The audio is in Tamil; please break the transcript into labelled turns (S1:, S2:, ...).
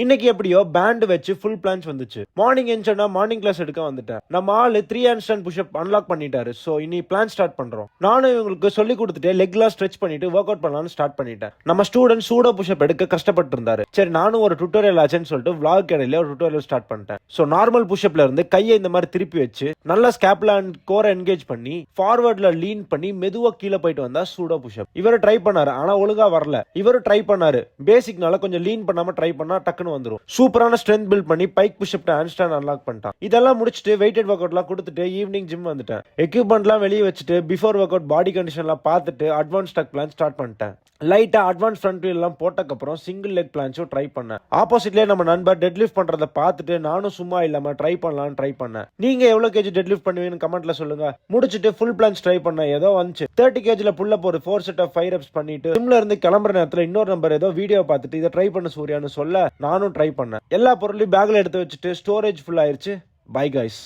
S1: இன்னைக்கு எப்படியோ பேண்ட் வச்சு ஃபுல் பிளான்ஸ் வந்துச்சு. மார்னிங் என்ச்சோன்னா மார்னிங் கிளாஸ் எடுக்க வந்துட்டேன். நம்ம ஆளு 3 ஹேண்ட்ஸ்டாண்ட் புஷ்அப் அன்லாக் பண்ணிட்டாரு. ஸோ இனி பிளான் ஸ்டார்ட் பண்றோம். நானும் இவங்களுக்கு சொல்லி கொடுத்துட்டு லெக்லாம் ஸ்ட்ரெச் பண்ணிட்டு ஒர்க் அவுட் பண்ணலாம்னு ஸ்டார்ட் பண்ணிட்டேன். நம்ம ஸ்டூடெண்ட் சூடோ புஷ்அப் எடுக்க கஷ்டப்பட்டு இருந்தாரு. சரி நானும் ஒரு டுட்டோரியல் ஆச்சுன்னு சொல்லிட்டு vlog இடையில ஒரு டுட்டோரியல் ஸ்டார்ட் பண்ணிட்டேன். ஸோ நார்மல் புஷ்அப்ல இருந்து கையை இந்த மாதிரி திருப்பி வச்சு நல்லா ஸ்கேப்ல அண்ட் கோரை என்கேஜ் பண்ணி ஃபார்வர்ட்ல லீன் பண்ணி மெதுவா கீழே போயிட்டு வந்தா சூடோ புஷ்அப். இவரு ட்ரை பண்ணாரு ஆனா ஒழுங்கா வரல. இவரு ட்ரை பண்ணாரு. பேசிக்னால கொஞ்சம் லீன் பண்ணாம ட்ரை பண்ணா டக்குன்னு வந்துரும். சூப்பரான ஸ்ட்ரென்த் பில்ட் பண்ணி பைக் புஷ்அப் ஹேண்ட்ஸ்டாண்ட் அன்லாக் பண்ணிட்டான். இதெல்லாம் முடிச்சுட்டு வெயிட்டட் ஒர்க் அவுட்லாம் கொடுத்துட்டு ஈவினிங் ஜிம் வந்துட்டேன். எக்யூப்மெண்ட்லாம் வெளியே வச்சுட்டு பிஃபோர் ஒர்க் அவுட் பாடி கண்டிஷன்லாம் பார்த்துட்டு அட்வான்ஸ் டக் பிளான் ஸ்டார்ட் பண்ணிட்டேன். லைட்டா அட்வான்ஸ் ஃப்ரண்ட் வீல் எல்லாம் போட்டக்கப்புறம் சிங்கிள் லெக் பிளான்ஸும் ட்ரை பண்ணேன். ஆப்போசிட்லேயே நம்ம நண்பர் டெட் லிஃப்ட் பண்றதை பார்த்துட்டு நானும் சும்மா இல்லாம ட்ரை பண்ணலாம்னு ட்ரை பண்ணேன். நீங்க எவ்வளவு கேஜி டெட் லிஃப்ட் பண்ணுவீங்கன்னு கமெண்ட்ல சொல்லுங்க. முடிச்சுட்டு ஃபுல் பிளான்ஸ் ட்ரை பண்ணேன். ஏதோ வந்துச்சு. 30 கேஜில புல் அப் ஒரு 4 செட் ஆஃப் 5 ரெப்ஸ் பண்ணிட்டு ஜிம்ல இருந்து கிளம்புற நேரத்துல இன்னொரு நம்பர் ஏதோ வீடியோ பார்த்துட்டு இதை ட்ரை பண்ண சூர்யான்னு சொல்ல நானும் ட்ரை பண்ணேன். எல்லா பொருளையும் பேக்ல எடுத்து வச்சுட்டு ஸ்டோரேஜ் ஃபுல் ஆயிருச்சு. Bye guys.